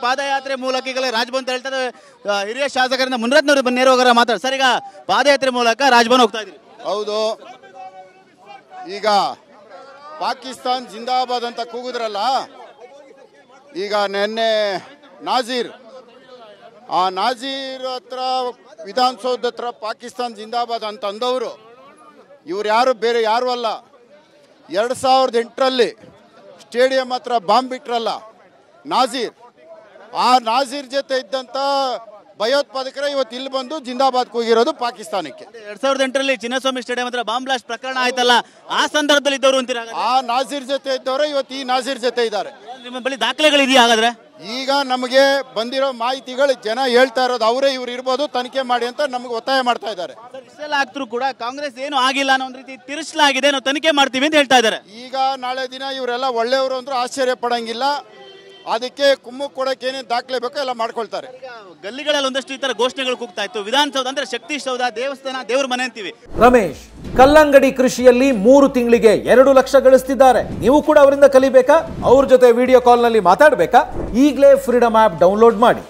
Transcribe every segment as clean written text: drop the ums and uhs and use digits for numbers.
ಪಾದಯಾತ್ರೆ ಮೂಲಕ ಈಗಲೇ ರಾಜಭವನ್ ಅಂತ ಹೇಳ್ತಾರೆ. ಹಿರಿಯ ಶಾಸಕರಿಂದ ಮುನಿರತ್ನವರು ನೇರ ಹೋಗೋರ ಮಾತಾಡ್ತಾರೆ. ಸರ್, ಈಗ ಪಾದಯಾತ್ರೆ ಮೂಲಕ ರಾಜಭವನ್ ಹೋಗ್ತಾ ಇದ್ದೀರಿ. ಹೌದು, ಈಗ ಪಾಕಿಸ್ತಾನ್ ಜಿಂದಾಬಾದ್ ಅಂತ ಕೂಗಿದ್ರಲ್ಲ, ಈಗ ನಿನ್ನೆ ನಾಜೀರ್ ಹತ್ರ ವಿಧಾನಸೌಧ ಹತ್ರ ಪಾಕಿಸ್ತಾನ್ ಜಿಂದಾಬಾದ್ ಅಂತ ಅಂದವರು ಇವ್ರು ಯಾರು ಬೇರೆ ಯಾರು ಅಲ್ಲ. 2008ರಲ್ಲಿ ಸ್ಟೇಡಿಯಂ ಹತ್ರ ಬಾಂಬ್ ಬಿಟ್ರಲ್ಲ ನಾಜೀರ್, ಆ ನಾಜೀರ್ ಜೊತೆ ಇದ್ದಂಥ ಭಯೋತ್ಪಾದಕರ ಇವತ್ತು ಇಲ್ಲಿ ಬಂದು ಜಿಂದಾಬಾದ್ ಕೂಗಿರೋದು ಪಾಕಿಸ್ತಾನಕ್ಕೆ. 2008ರಲ್ಲಿ ಚಿನ್ನಸ್ವಾಮಿ ಸ್ಟೇಡಿಯಂ ಹತ್ರ ಬಾಂಬ್ ಬ್ಲಾಸ್ಟ್ ಪ್ರಕರಣ ಆಯ್ತಲ್ಲ, ಆ ಸಂದರ್ಭದಲ್ಲಿ ಇದ್ದವರು ಅಂತೀರ? ಆ ನಾಜೀರ್ ಜೊತೆ ಇದ್ದವರು ಇವತ್ತು ಈ ನಾಜೀರ್ ಜೊತೆ ಇದ್ದಾರೆ. ನಿಮ್ಮ ಬಳಿ ದಾಖಲೆಗಳು ಇದೆಯಾ ಹಾಗಾದ್ರೆ? ಈಗ ನಮಗೆ ಬಂದಿರೋ ಮಾಹಿತಿಗಳು ಜನ ಹೇಳ್ತಾ ಇರೋದು ಅವರೇ ಇವ್ರು ಇರ್ಬೋದು, ತನಿಖೆ ಮಾಡಿ ಅಂತ ನಮ್ಗೆ ಒತ್ತಾಯ ಮಾಡ್ತಾ ಇದ್ದಾರೆ. ಇಷ್ಟೆಲ್ಲ ಆಗ್ತರೂ ಕೂಡ ಕಾಂಗ್ರೆಸ್ ಏನು ಆಗಿಲ್ಲ ಅನ್ನೋ ಒಂದು ರೀತಿ ತಿರುಚಲಾಗಿದೆ, ನಾವು ತನಿಖೆ ಮಾಡ್ತೀವಿ ಅಂತ ಹೇಳ್ತಾ ಇದ್ದಾರೆ. ಈಗ ನಾಳೆ ದಿನ ಇವರೆಲ್ಲ ಒಳ್ಳೆಯವರು ಅಂದ್ರೆ ಆಶ್ಚರ್ಯ ಪಡಂಗಿಲ್ಲ. ಅದಕ್ಕೆ ಕುಮ್ಮು ಕೊಡಕ್ಕೆ ಏನೇನು ದಾಖಲೆ ಬೇಕೋ ಎಲ್ಲ ಮಾಡ್ಕೊಳ್ತಾರೆ. ಗಲ್ಲಿಗಳಲ್ಲಿ ಒಂದಷ್ಟು ಈ ತರ ಘೋಷಣೆಗಳು ಕೂಗ್ತಾ ಇತ್ತು. ವಿಧಾನಸೌಧ ಅಂದ್ರೆ ಶಕ್ತಿ ಸೌಧ, ದೇವಸ್ಥಾನ, ದೇವ್ರ ಮನೆ ಅಂತೀವಿ. ರಮೇಶ್ ಕಲ್ಲಂಗಡಿ ಕೃಷಿಯಲ್ಲಿ 3 ತಿಂಗಳಿಗೆ 2 ಲಕ್ಷ ಗಳಿಸ್ತಿದ್ದಾರೆ. ನೀವು ಕೂಡ ಅವರಿಂದ ಕಲಿಬೇಕಾ? ಅವ್ರ ಜೊತೆ ವಿಡಿಯೋ ಕಾಲ್ ನಲ್ಲಿ ಮಾತಾಡಬೇಕಾ? ಈಗಲೇ ಫ್ರೀಡಮ್ ಆಪ್ ಡೌನ್ಲೋಡ್ ಮಾಡಿ.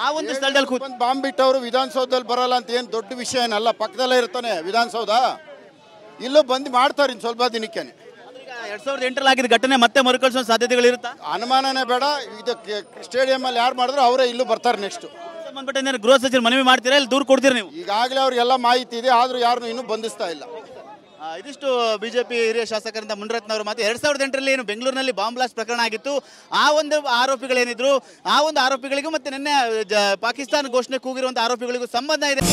ಆ ಒಂದು ಸ್ಥಳದಲ್ಲಿ ಬಾಂಬ್ ಬಿಟ್ಟವರು ವಿಧಾನಸೌಧದಲ್ಲಿ ಬರಲ್ಲ ಅಂತ ಏನು ದೊಡ್ಡ ವಿಷಯ ಏನಲ್ಲ, ಪಕ್ಕದಲ್ಲೇ ಇರ್ತಾನೆ ವಿಧಾನಸೌಧ. ಇಲ್ಲೂ ಬಂದು ಮಾಡ್ತಾರೆ ಇನ್ನು ಸ್ವಲ್ಪ ದಿನಕ್ಕೇನೆ. 2008ರಲ್ಲಿ ಆಗಿದ್ದ ಘಟನೆ ಮತ್ತೆ ಮರುಕಳಿಸೋ ಸಾಧ್ಯತೆಗಳು ಇರುತ್ತಾ? ಅನುಮಾನನೇ ಬೇಡ. ಇದಕ್ಕೆ ಸ್ಟೇಡಿಯಂ ಅಲ್ಲಿ ಯಾರು ಮಾಡಿದ್ರು ಅವರೇ ಇಲ್ಲೂ ಬರ್ತಾರೆ ನೆಕ್ಸ್ಟ್. ಗೃಹ ಸಚಿವರು ಮನವಿ ಮಾಡ್ತೀರಾ, ಇಲ್ಲಿ ದೂರು ಕೊಡ್ತೀರಾ ನೀವು? ಈಗಾಗಲೇ ಅವ್ರಿಗೆಲ್ಲ ಮಾಹಿತಿ ಇದೆ, ಆದ್ರೂ ಯಾರನ್ನು ಇನ್ನೂ ಬಂಧಿಸ್ತಾ ಇಲ್ಲ. ಇದಿಷ್ಟು ಬಿಜೆಪಿ ಹಿರಿಯ ಶಾಸಕರಿಂದ ಮುನಿರತ್ನವರು ಮಾತು. 2008ರಲ್ಲಿ ಏನು ಬೆಂಗಳೂರಿನಲ್ಲಿ ಬಾಂಬ್ ಬ್ಲಾಸ್ಟ್ ಪ್ರಕರಣ ಆಗಿತ್ತು, ಆ ಒಂದು ಆರೋಪಿಗಳೇನಿದ್ರು, ಆ ಒಂದು ಆರೋಪಿಗಳಿಗೂ ಮತ್ತೆ ನಿನ್ನೆ ಪಾಕಿಸ್ತಾನ ಘೋಷಣೆ ಕೂಗಿರುವಂತಹ ಆರೋಪಿಗಳಿಗೂ ಸಂಬಂಧ ಇದೆ.